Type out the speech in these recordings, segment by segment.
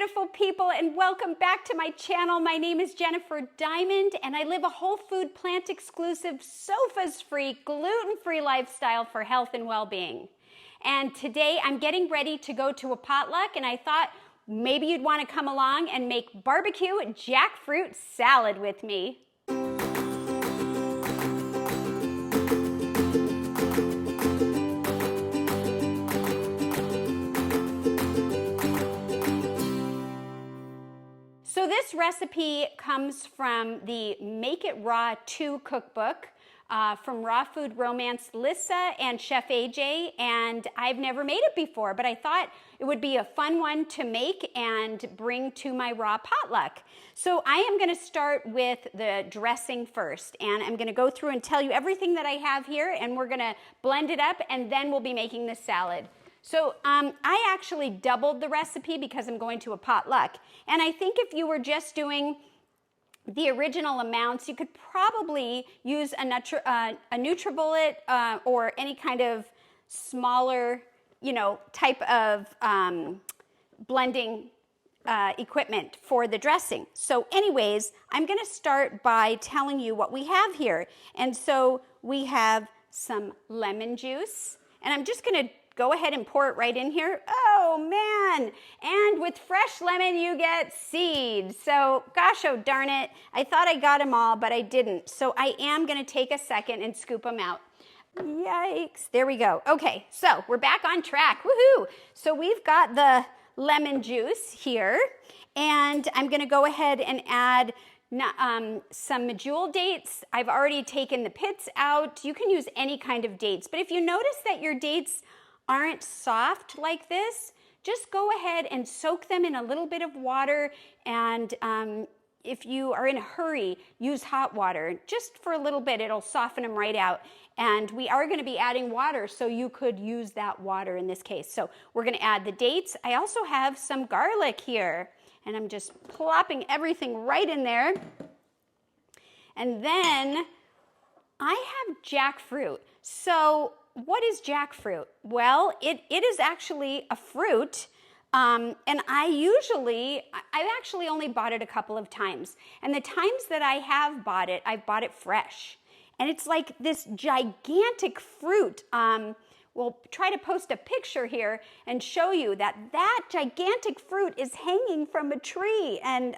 beautiful people, and welcome back to my channel. My name is Jennifer Diamond, and I live a whole food, plant-exclusive, sofas-free, gluten-free lifestyle for health and well-being. And today I'm getting ready to go to a potluck, and I thought maybe you'd want to come along and make barbecue jackfruit salad with me. So this recipe comes from the Make It Raw 2 cookbook from Raw Food Romance, Lissa and Chef AJ, and I've never made it before, but I thought it would be a fun one to make and bring to my raw potluck. So I am going to start with the dressing first, and I'm going to go through and tell you everything that I have here, and we're going to blend it up, and then we'll be making the salad. So I actually doubled the recipe because I'm going to a potluck. And I think if you were just doing the original amounts, you could probably use a NutriBullet or any kind of smaller, type of blending equipment for the dressing. So anyways, I'm going to start by telling you what we have here. And so we have some lemon juice, and I'm just going to go ahead and pour it right in here. Oh man, and with fresh lemon you get seeds. So gosh, oh darn it, I thought I got them all, but I didn't. So I am gonna take a second and scoop them out. Yikes, there we go. Okay, so we're back on track, woohoo. So we've got the lemon juice here, and I'm gonna go ahead and add some medjool dates. I've already taken the pits out. You can use any kind of dates, but if you notice that your dates aren't soft like this, just go ahead and soak them in a little bit of water, and if you are in a hurry, use hot water. Just for a little bit, it'll soften them right out. And we are going to be adding water, so you could use that water in this case. So we're going to add the dates. I also have some garlic here, and I'm just plopping everything right in there. And then I have jackfruit. So what is jackfruit? Well, it is actually a fruit, and I've actually only bought it a couple of times. And the times that I have bought it, I've bought it fresh. And it's like this gigantic fruit. We'll try to post a picture here and show you that gigantic fruit is hanging from a tree. And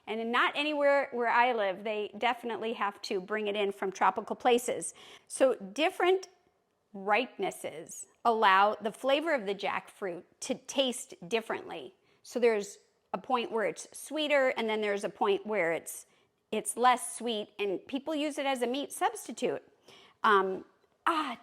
not anywhere where I live. They definitely have to bring it in from tropical places. So different ripenesses allow the flavor of the jackfruit to taste differently. So there's a point where it's sweeter, and then there's a point where it's less sweet, and people use it as a meat substitute.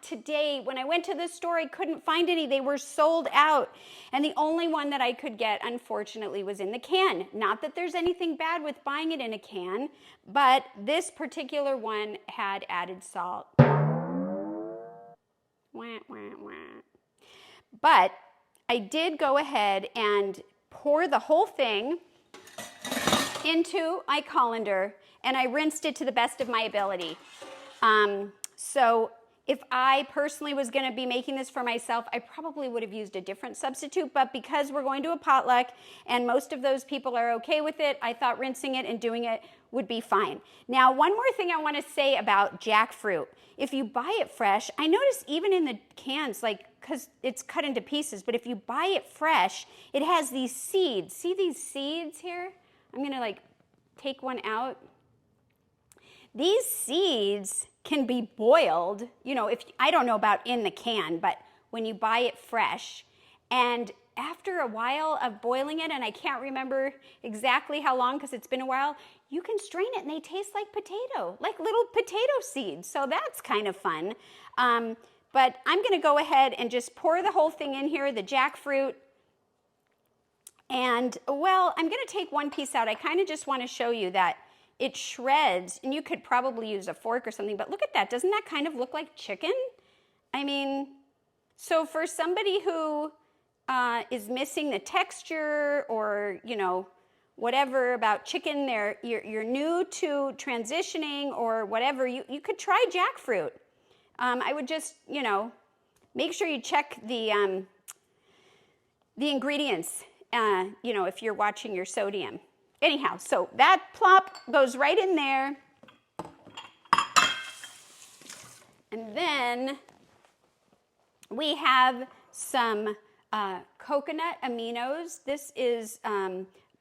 Today when I went to the store, I couldn't find any. They were sold out, and the only one that I could get, unfortunately, was in the can. Not that there's anything bad with buying it in a can, but this particular one had added salt. But I did go ahead and pour the whole thing into my colander, and I rinsed it to the best of my ability. So if I personally was going to be making this for myself, I probably would have used a different substitute, but because we're going to a potluck and most of those people are okay with it, I thought rinsing it and doing it would be fine. Now, one more thing I want to say about jackfruit. If you buy it fresh, I notice even in the cans, because it's cut into pieces, but if you buy it fresh, it has these seeds. See these seeds here? I'm going to take one out. These seeds can be boiled, I don't know about in the can, but when you buy it fresh, and after a while of boiling it, and I can't remember exactly how long because it's been a while, you can strain it and they taste like potato, like little potato seeds. So that's kind of fun. But I'm going to go ahead and just pour the whole thing in here, the jackfruit. And, well, I'm going to take one piece out. I kind of just want to show you that it shreds, and you could probably use a fork or something, but look at that. Doesn't that kind of look like chicken? I mean, so for somebody who is missing the texture or, whatever about chicken, you're new to transitioning or whatever, you could try jackfruit. I would just, make sure you check the ingredients you know, if you're watching your sodium. Anyhow, so that plop goes right in there. And then we have some coconut aminos. This is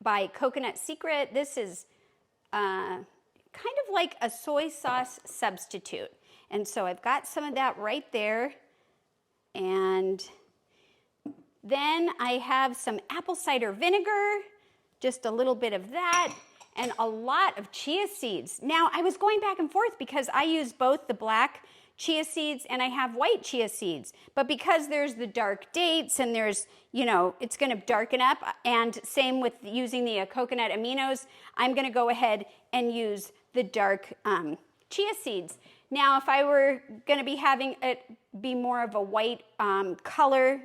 by Coconut Secret. This is kind of like a soy sauce substitute. And so I've got some of that right there. And then I have some apple cider vinegar, just a little bit of that, and a lot of chia seeds. Now, I was going back and forth because I use both the black chia seeds and I have white chia seeds. But because there's the dark dates and there's, you know, it's going to darken up, and same with using the coconut aminos, I'm going to go ahead and use the dark chia seeds. Now, if I were going to be having it be more of a white color,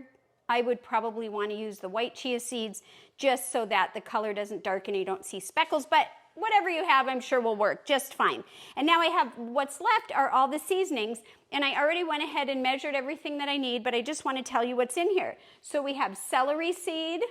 I would probably want to use the white chia seeds just so that the color doesn't darken and you don't see speckles. But whatever you have, I'm sure will work just fine. And now I have what's left are all the seasonings, and I already went ahead and measured everything that I need, but I just want to tell you what's in here. So we have celery seed.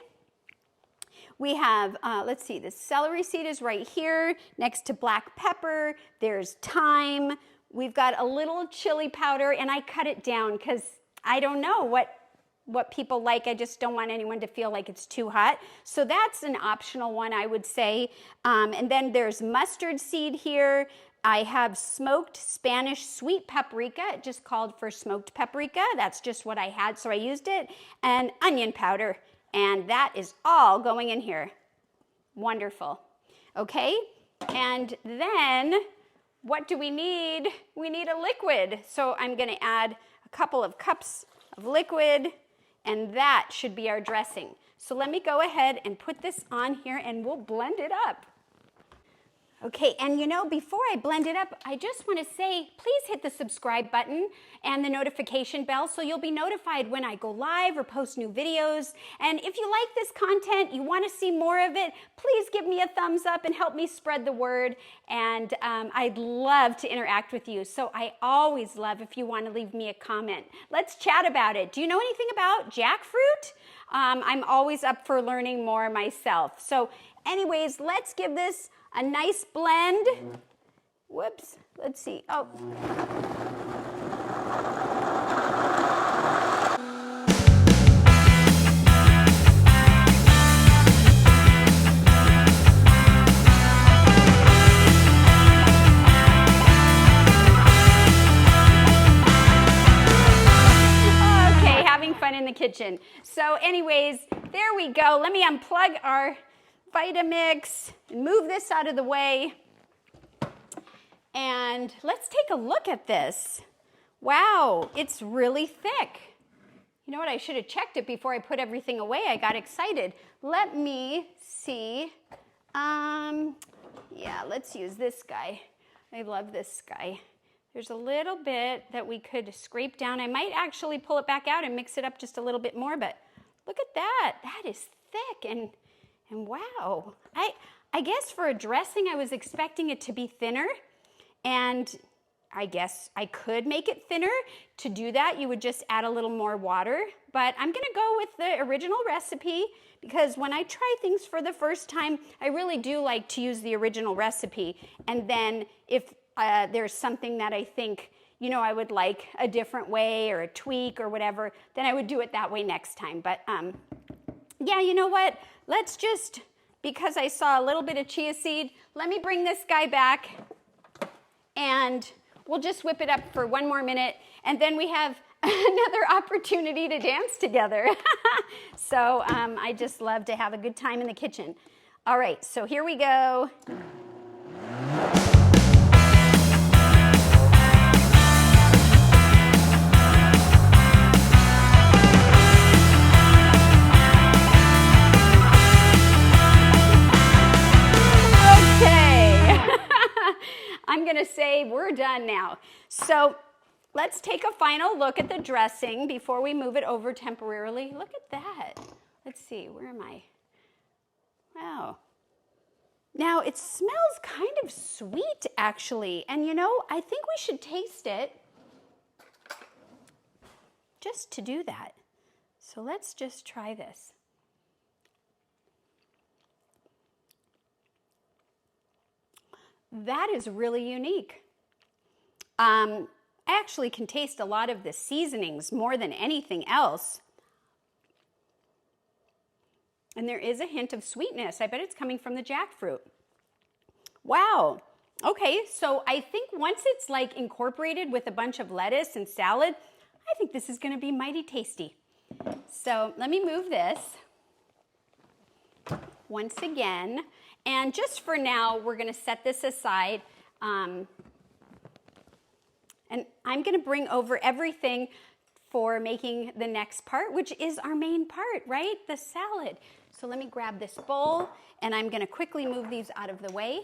We have, let's see, the celery seed is right here next to black pepper. There's thyme. We've got a little chili powder, and I cut it down because I don't know what people like. I just don't want anyone to feel like it's too hot. So that's an optional one, I would say. And then there's mustard seed here. I have smoked Spanish sweet paprika, just called for smoked paprika. That's just what I had, so I used it. And onion powder, and that is all going in here. Wonderful. Okay, and then what do we need? We need a liquid. So I'm gonna add a couple of cups of liquid, and that should be our dressing. So let me go ahead and put this on here and we'll blend it up. Okay, and you know, before I blend it up, I just want to say, please hit the subscribe button and the notification bell so you'll be notified when I go live or post new videos. And if you like this content, you want to see more of it, please give me a thumbs up and help me spread the word. And I'd love to interact with you. So I always love if you want to leave me a comment. Let's chat about it. Do you know anything about jackfruit? I'm always up for learning more myself. So anyways, let's give this a nice blend. Whoops, let's see. Oh. Okay, having fun in the kitchen. So anyways, there we go. Let me unplug our Vitamix, move this out of the way, and let's take a look at this. Wow, it's really thick. You know what, I should have checked it before I put everything away. I got excited. Let me see. Yeah, let's use this guy. I love this guy. There's a little bit that we could scrape down. I might actually pull it back out and mix it up just a little bit more, but look at that. That is thick and wow, I guess for a dressing, I was expecting it to be thinner, and I guess I could make it thinner. To do that, you would just add a little more water, but I'm gonna go with the original recipe because when I try things for the first time, I really do like to use the original recipe, and then if there's something that I think, you know, I would like a different way or a tweak or whatever, then I would do it that way next time. But yeah, you know what? Let's just, because I saw a little bit of chia seed, let me bring this guy back and we'll just whip it up for one more minute, and then we have another opportunity to dance together. So I just love to have a good time in the kitchen. All right, so here we go. I'm gonna say we're done now. So let's take a final look at the dressing before we move it over temporarily. Look at that. Let's see, where am I? Wow. Now it smells kind of sweet actually. And you know, I think we should taste it just to do that. So let's just try this. That is really unique. I actually can taste a lot of the seasonings more than anything else. And there is a hint of sweetness. I bet it's coming from the jackfruit. Wow. Okay, so I think once it's like incorporated with a bunch of lettuce and salad, I think this is going to be mighty tasty. So let me move this once again. And just for now, we're going to set this aside. And I'm going to bring over everything for making the next part, which is our main part, right? The salad. So let me grab this bowl, and I'm going to quickly move these out of the way.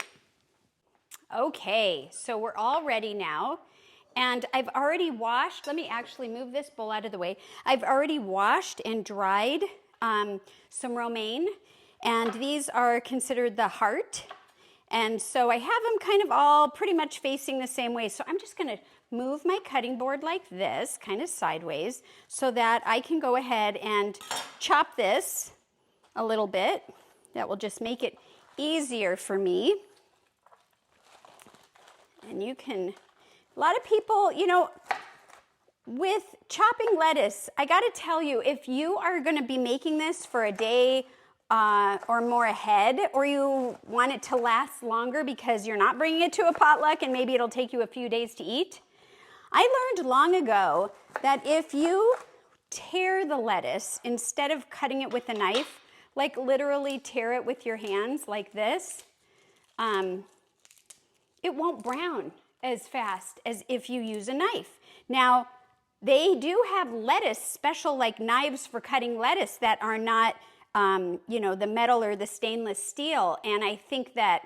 Okay, so we're all ready now. And I've already washed, let me actually move this bowl out of the way. I've already washed and dried some romaine, and these are considered the heart. And so I have them kind of all pretty much facing the same way. So I'm just gonna move my cutting board like this, kind of sideways, so that I can go ahead and chop this a little bit. That will just make it easier for me. And you can, a lot of people, you know, with chopping lettuce, I gotta tell you, if you are gonna be making this for a day or more ahead, or you want it to last longer because you're not bringing it to a potluck and maybe it'll take you a few days to eat, I learned long ago that if you tear the lettuce instead of cutting it with a knife, like literally tear it with your hands like this, it won't brown as fast as if you use a knife. Now, they do have lettuce, special like knives for cutting lettuce that are not, you know, the metal or the stainless steel. And I think that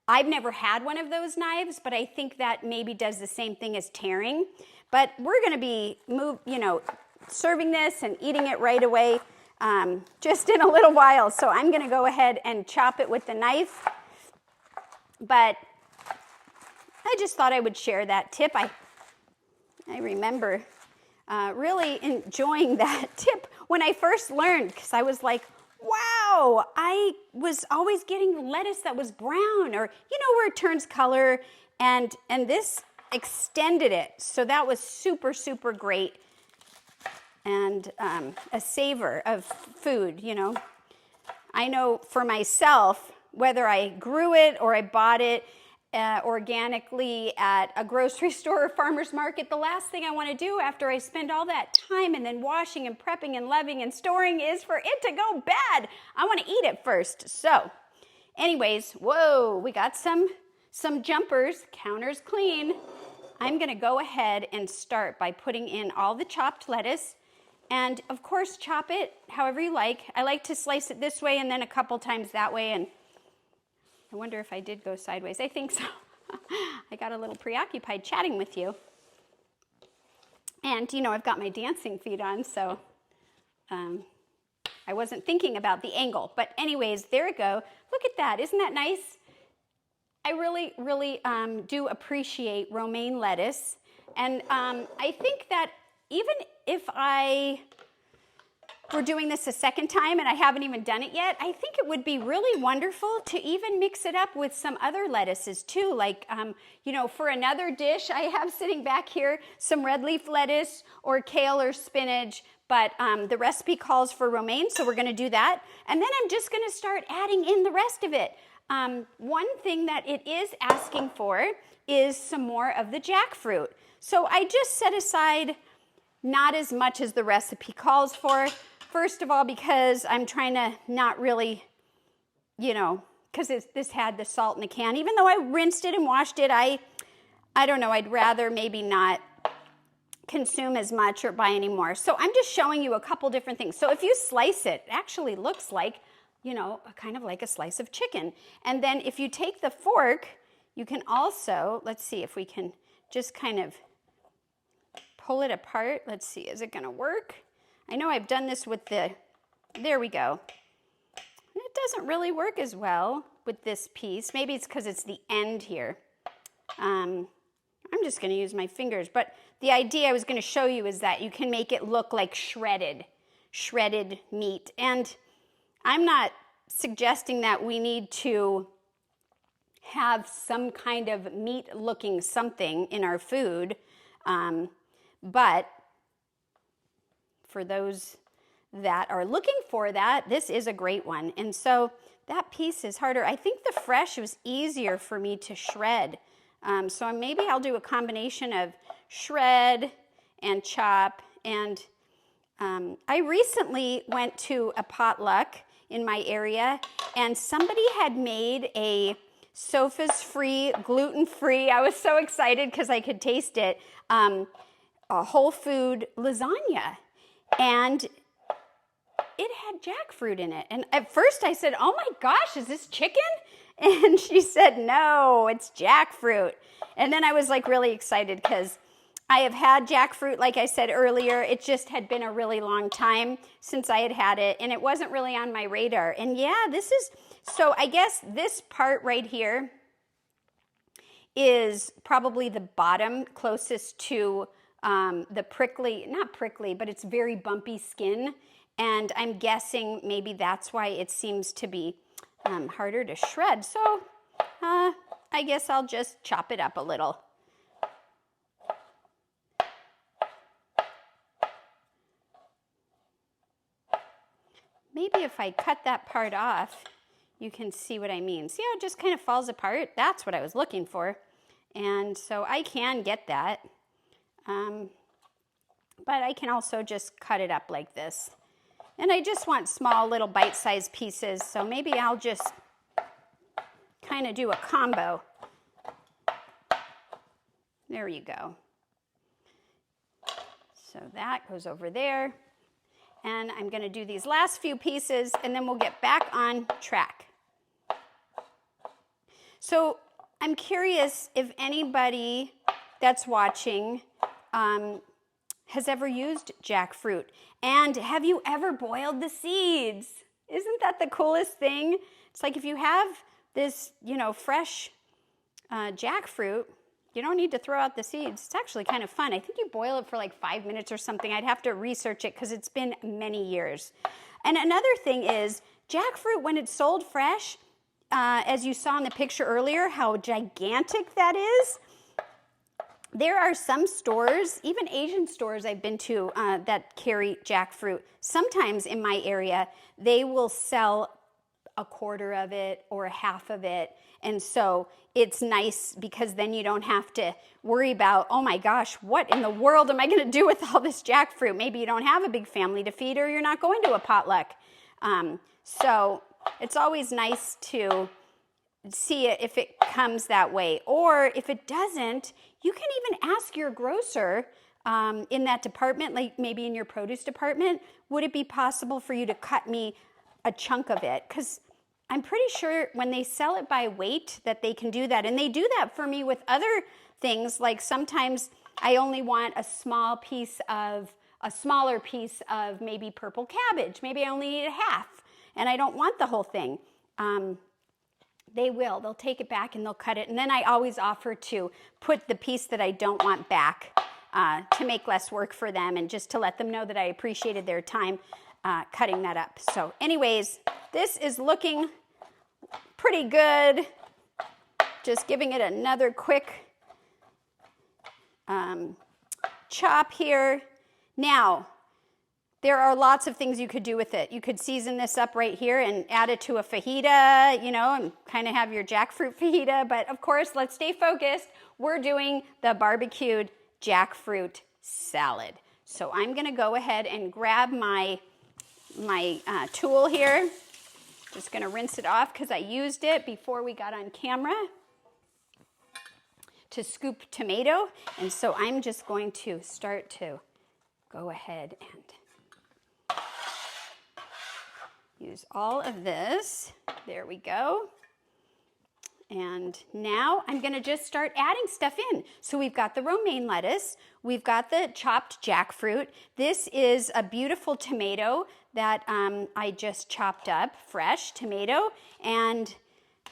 I've never had one of those knives, but I think that maybe does the same thing as tearing. But we're going to be serving this and eating it right away just in a little while. So I'm going to go ahead and chop it with the knife. But I just thought I would share that tip. I remember really enjoying that tip when I first learned, because I was like, wow, I was always getting lettuce that was brown, or, you know, where it turns color, and this extended it. So that was super, super great, and a savor of food, you know. I know for myself, whether I grew it or I bought it organically at a grocery store or farmer's market, the last thing I want to do after I spend all that time and then washing and prepping and loving and storing is for it to go bad. I want to eat it first. So anyways, whoa, we got some jumpers, counters clean. I'm going to go ahead and start by putting in all the chopped lettuce, and of course chop it however you like. I like to slice it this way and then a couple times that way, and I wonder if I did go sideways. I think so. I got a little preoccupied chatting with you. And, you know, I've got my dancing feet on, so I wasn't thinking about the angle. But anyways, there we go. Look at that. Isn't that nice? I really, really do appreciate romaine lettuce. And I think that even if we're doing this a second time and I haven't even done it yet, I think it would be really wonderful to even mix it up with some other lettuces too. Like, you know, for another dish I have sitting back here, some red leaf lettuce or kale or spinach, but the recipe calls for romaine, so we're gonna do that. And then I'm just gonna start adding in the rest of it. One thing that it is asking for is some more of the jackfruit. So I just set aside not as much as the recipe calls for. First of all, because I'm trying to not really, you know, because this had the salt in the can. Even though I rinsed it and washed it, I don't know, I'd rather maybe not consume as much or buy any more. So I'm just showing you a couple different things. So if you slice it, it actually looks like, you know, kind of like a slice of chicken. And then if you take the fork, you can also, let's see if we can just kind of pull it apart. Let's see, is it going to work? I know I've done this with there we go. It doesn't really work as well with this piece. Maybe it's because it's the end here. I'm just going to use my fingers. But the idea I was going to show you is that you can make it look like shredded meat. And I'm not suggesting that we need to have some kind of meat-looking something in our food. But for those that are looking for that, this is a great one. And so that piece is harder. I think the fresh was easier for me to shred. So maybe I'll do a combination of shred and chop. And I recently went to a potluck in my area, and somebody had made a SOFAS-free, gluten-free, I was so excited because I could taste it, a whole food lasagna. And it had jackfruit in it. And at first I said, oh my gosh, is this chicken? And she said, no, it's jackfruit. And then I was like really excited because I have had jackfruit, like I said earlier. It just had been a really long time since I had it, and it wasn't really on my radar. And yeah, so I guess this part right here is probably the bottom closest to the prickly, not prickly, but it's very bumpy skin. And I'm guessing maybe that's why it seems to be harder to shred. So I guess I'll just chop it up a little. Maybe if I cut that part off, you can see what I mean. See how it just kind of falls apart? That's what I was looking for. And so I can get that. But I can also just cut it up like this. And I just want small little bite-sized pieces, so maybe I'll just kind of do a combo. There you go. So that goes over there. And I'm going to do these last few pieces, and then we'll get back on track. So I'm curious if anybody that's watching has ever used jackfruit. And have you ever boiled the seeds? Isn't that the coolest thing? It's like if you have this, fresh jackfruit, you don't need to throw out the seeds. It's actually kind of fun. I think you boil it for like 5 minutes or something. I'd have to research it because it's been many years. And another thing is jackfruit, when it's sold fresh, as you saw in the picture earlier, how gigantic that is. There are some stores, even Asian stores I've been to that carry jackfruit. Sometimes in my area, they will sell a quarter of it or a half of it. And so it's nice because then you don't have to worry about, oh my gosh, what in the world am I going to do with all this jackfruit? Maybe you don't have a big family to feed, or you're not going to a potluck. So it's always nice to see it if it comes that way. Or if it doesn't, you can even ask your grocer in that department, like maybe in your produce department, would it be possible for you to cut me a chunk of it? Because I'm pretty sure when they sell it by weight that they can do that. And they do that for me with other things. Like sometimes I only want a smaller piece of maybe purple cabbage. Maybe I only need a half and I don't want the whole thing. They'll take it back and they'll cut it. And then I always offer to put the piece that I don't want back to make less work for them and just to let them know that I appreciated their time cutting that up. So anyways, this is looking pretty good. Just giving it another quick chop here. Now, there are lots of things you could do with it. You could season this up right here and add it to a fajita, and kind of have your jackfruit fajita. But of course, let's stay focused. We're doing the barbecued jackfruit salad. So I'm going to go ahead and grab my tool here. Just going to rinse it off because I used it before we got on camera to scoop tomato. And so I'm just going to start to go ahead and use all of this. There we go. And now I'm going to just start adding stuff in. So we've got the romaine lettuce. We've got the chopped jackfruit. This is a beautiful tomato that I just chopped up, fresh tomato. And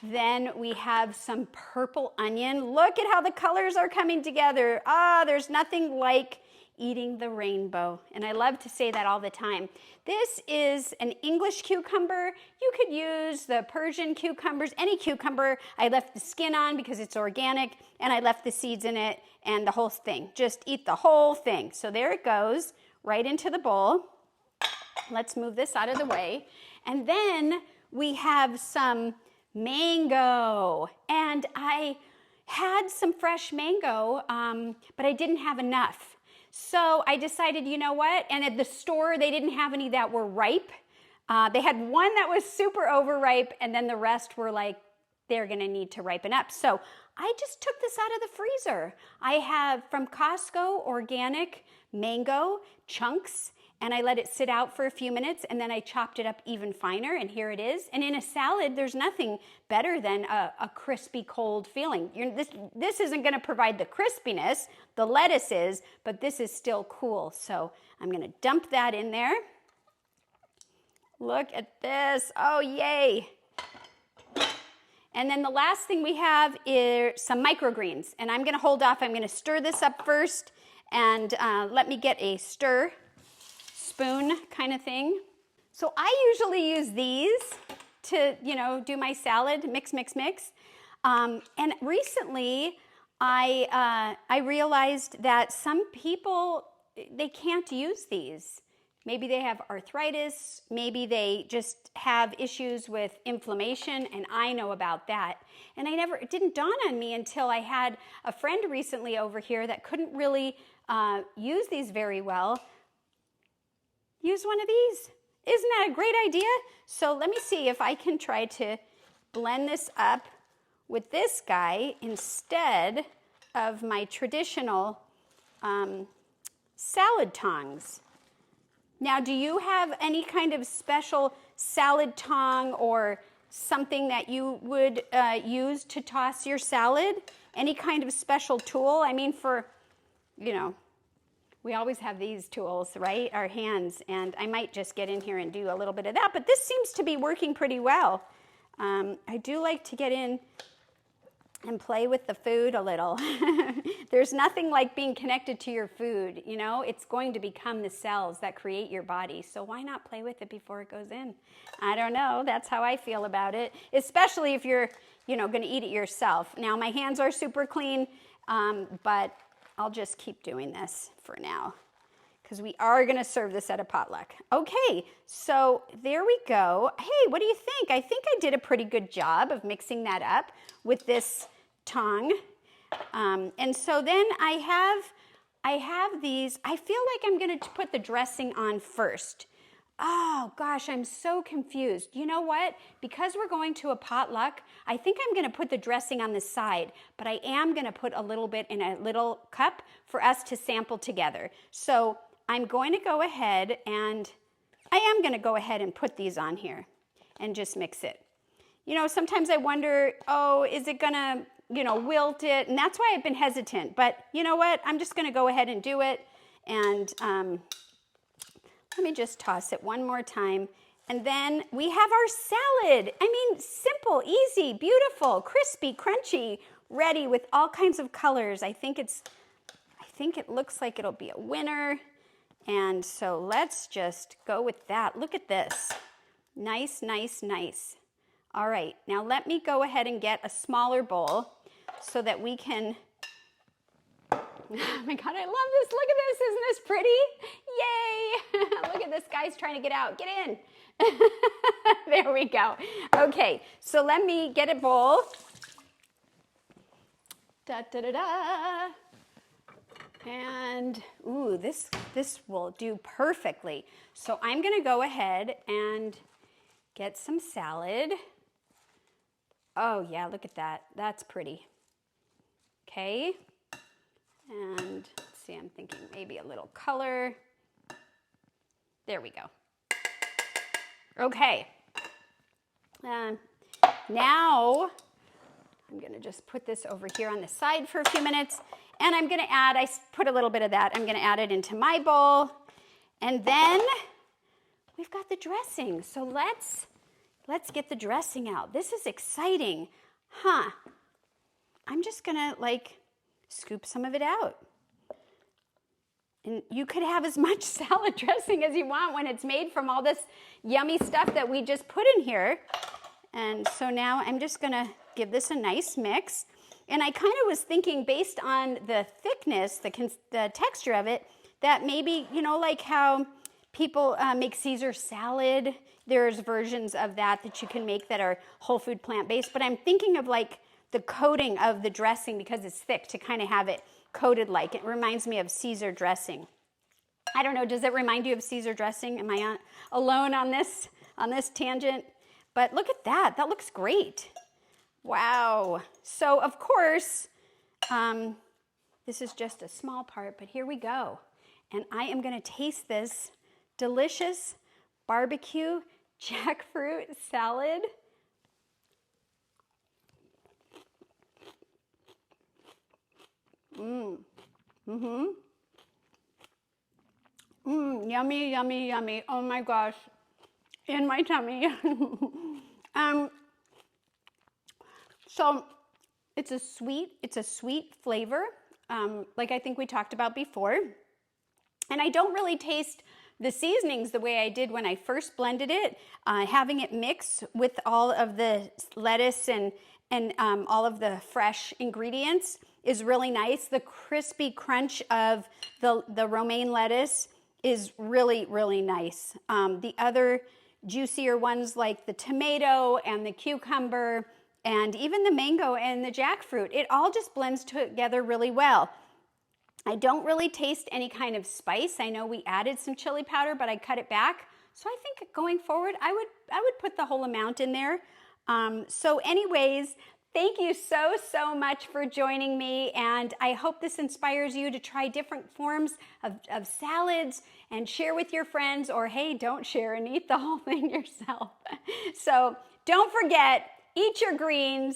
then we have some purple onion. Look at how the colors are coming together. There's nothing like eating the rainbow. And I love to say that all the time. This is an English cucumber. You could use the Persian cucumbers, any cucumber. I left the skin on because it's organic, and I left the seeds in it and the whole thing. Just eat the whole thing. So there it goes, right into the bowl. Let's move this out of the way. And then we have some mango. And I had some fresh mango, but I didn't have enough. So I decided, you know what? And at the store, they didn't have any that were ripe. They had one that was super overripe, and then the rest were like, they're gonna need to ripen up. So I just took this out of the freezer. I have from Costco organic mango chunks, and I let it sit out for a few minutes, and then I chopped it up even finer, and here it is. And in a salad, there's nothing better than a crispy, cold feeling. This isn't gonna provide the crispiness, the lettuce is, but this is still cool. So I'm gonna dump that in there. Look at this, oh yay. And then the last thing we have is some microgreens, and I'm gonna hold off. I'm gonna stir this up first, and let me get a stir spoon kind of thing. So I usually use these to, do my salad, mix. And recently I realized that some people, they can't use these. Maybe they have arthritis, maybe they just have issues with inflammation, and I know about that. And it didn't dawn on me until I had a friend recently over here that couldn't really use these very well. Use one of these. Isn't that a great idea? So let me see if I can try to blend this up with this guy instead of my traditional salad tongs. Now, do you have any kind of special salad tong or something that you would use to toss your salad? Any kind of special tool? I mean, we always have these tools, right? Our hands, and I might just get in here and do a little bit of that, but this seems to be working pretty well. I do like to get in and play with the food a little. There's nothing like being connected to your food, It's going to become the cells that create your body, so why not play with it before it goes in? I don't know, that's how I feel about it, especially if you're, gonna eat it yourself. Now, my hands are super clean, but I'll just keep doing this for now because we are gonna serve this at a potluck. Okay, so there we go. Hey, what do you think? I think I did a pretty good job of mixing that up with this tong. And so then I have these, I feel like I'm gonna put the dressing on first. Oh gosh, I'm so confused. You know what? Because we're going to a potluck, I think I'm gonna put the dressing on the side, but I am gonna put a little bit in a little cup for us to sample together. So I'm going to go ahead and put these on here and just mix it. Sometimes I wonder, is it gonna, wilt it? And that's why I've been hesitant. But you know what? I'm just gonna go ahead and do it. And let me just toss it one more time. And then we have our salad. I mean, simple, easy, beautiful, crispy, crunchy, ready with all kinds of colors. I think it looks like it'll be a winner. And so let's just go with that. Look at this. Nice, nice, nice. All right, now let me go ahead and get a smaller bowl so that we can, oh my God, I love this. Look at this, isn't this pretty? Yay! Look at this, guy's trying to get out. Get in. There we go. Okay, so let me get a bowl. Da, da, da, da. And, ooh, this will do perfectly. So I'm gonna go ahead and get some salad. Oh yeah, look at that. That's pretty. Okay. And let's see, I'm thinking maybe a little color. There we go. Okay. Now I'm gonna just put this over here on the side for a few minutes, and I'm gonna add, I put a little bit of that, I'm gonna add it into my bowl, and then we've got the dressing. So let's get the dressing out. This is exciting. I'm just gonna scoop some of it out. And you could have as much salad dressing as you want when it's made from all this yummy stuff that we just put in here. And so now I'm just gonna give this a nice mix. And I kind of was thinking, based on the thickness, the texture of it, that maybe, you know, like how people make Caesar salad, there's versions of that you can make that are whole food plant-based, but I'm thinking of like the coating of the dressing, because it's thick, to kind of have it coated like. It reminds me of Caesar dressing. I don't know, does it remind you of Caesar dressing? Am I alone on this tangent? But look at that, that looks great. Wow. So of course, this is just a small part, but here we go. And I am gonna taste this delicious barbecue jackfruit salad. Yummy, yummy, yummy. Oh my gosh, in my tummy. So it's a sweet flavor, like I think we talked about before. And I don't really taste the seasonings the way I did when I first blended it. Having it mix with all of the lettuce and all of the fresh ingredients is really nice. The crispy crunch of the romaine lettuce is really, really nice. The other juicier ones like the tomato and the cucumber and even the mango and the jackfruit, it all just blends together really well. I don't really taste any kind of spice. I know we added some chili powder, but I cut it back. So I think going forward, I would put the whole amount in there. So anyways, thank you so much for joining me, and I hope this inspires you to try different forms of salads and share with your friends, or hey, don't share and eat the whole thing yourself. So don't forget, eat your greens,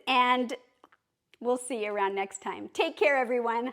and we'll see you around next time. Take care, everyone.